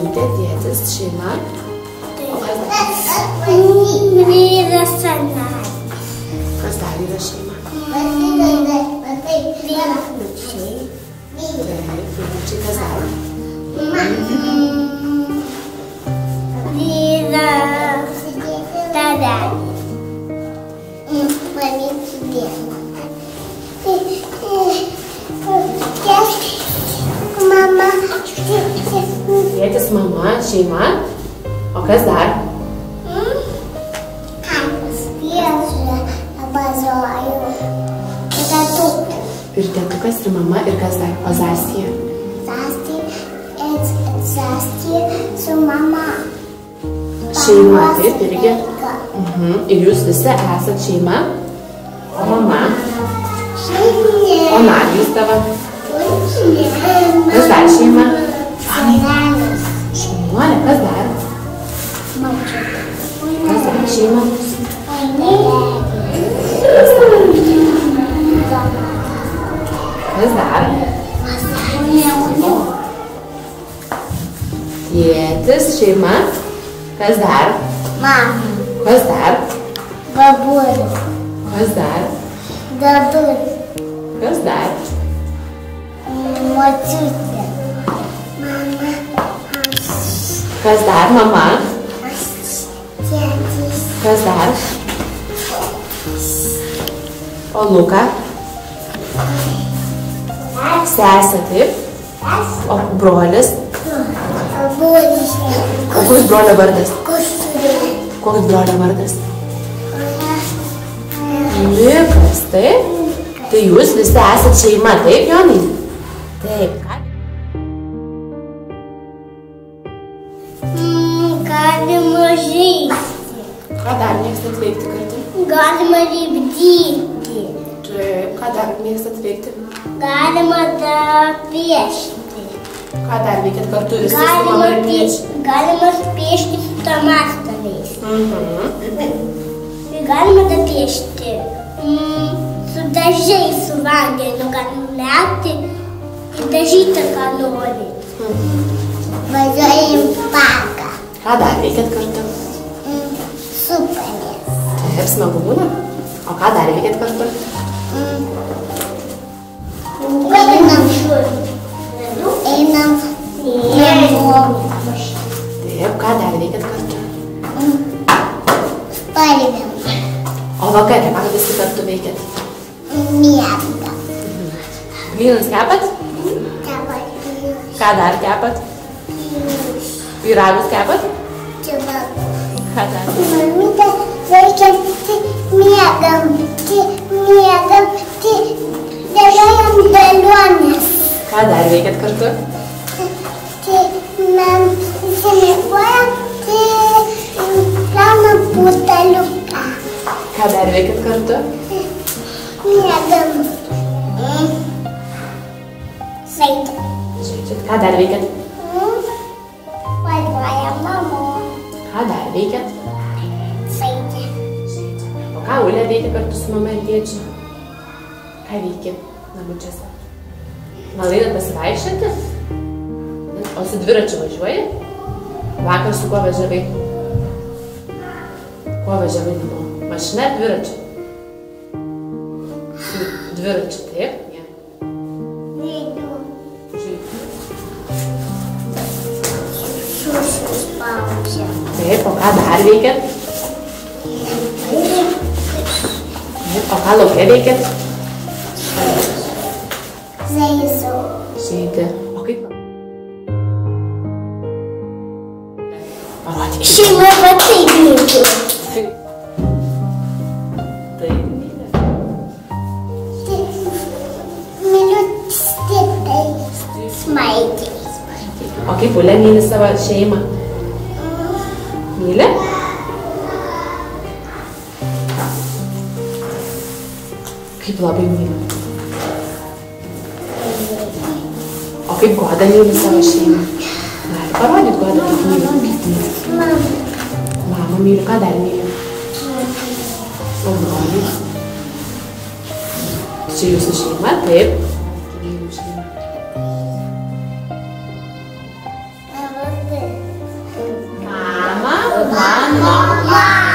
mamytė, tėtis, šeima. Vyras, senelis. Kas dar yra šeima? Vyručiai. Taip, vyručiai, kas dar? Vyras, tėvelis. Mama. Tėtis, mama, šeima. O kas dar? Kaimas, priežiūra, bazoju. Tėtukas. Ir tėtukas, ir mama, ir kas dar? O Zastija? Zastija su mama. Šeima, taip, irgi. Ir jūs visi esat šeima? O mama? O Naglis tavo? Kas dar šeima? Senelis. Šaunuolė, kas dar? Kas dar šeima? Kas dar? Tėtis, šeima. Kas dar? Mama. Kas dar? Babulė. Kas dar? Dadulė. Kas dar? Močiutė. Mama. Kas dar? Mama. Tėtis. Kas dar? O Luka? Sesė, taip? O brolis? Brolis. O koks brolio vardas? Kusurė. Koks brolio vardas? Likas, taip? Tai jūs visi esat šeima, taip, Jonai? Taip. Galima žaisti. Ką dar mėgstat veikti kartu? Galima lipdyti. Taip. Ką dar mėgstat veikti? Galima piešti. Ką dar veikiat kartu visi su mama ir tėčiu? Galima piešti su tomastaliais. Galima piešti su dažais, su vandeniu, galima lepti ir dažyti, ką nori. Važiuojam parką. Ką dar veikiat kartu? Supamės. Taip, smagu būna. O ką dar veikiat kartu? Einam šur. Einam namo. Taip, ką dar veikiat kartu? Spalviam. O vakare, ką visi kartu veikiat? Miegam. Blynus kepat? Ką dar kepat? Pyragus kepat? Ką dar? Mamytė, veikiam, miegam, dėliojam dėlionės. Ką dar veikiat kartu? Mes įsimėguojam, plaunam putaliuką. Ką dar veikiat kartu? Miegam. Žaidžiam. Žaidžiat. Ką dar veikiat? Važiuojam namo. Ką dar veikiat? Žaidžiam. O ką Ulė veikia kartu su mama ir tėčiu? Ką veiki namučiuose? Gal einat pasivaikščioti? O su dviračiu važiuoji? Vakar su kuo važiavai? Kuo važiavai namo? Mašina ar dviračiu? Su dviračiu, taip? Ne. Šušus spaudžia. Taip, o ką dar veikiat? Taip, o ką lauke veikiat? Žaidžiu. Žaidi. O kaip? Parodyk. Šeima va taip myliu. Taip, myli. Myliu stipriai. Smaigiai. O kaip Ulė myli savo šeimą? Myli? Kaip labai myli. O kaip Goda myli savo šeimą? Gali parodyt Goda, kaip myli. Mama. Mama myli, ką dar myli? O broliai? Čia jūsų šeima, taip? Jūsų šeima. Mama. Mano.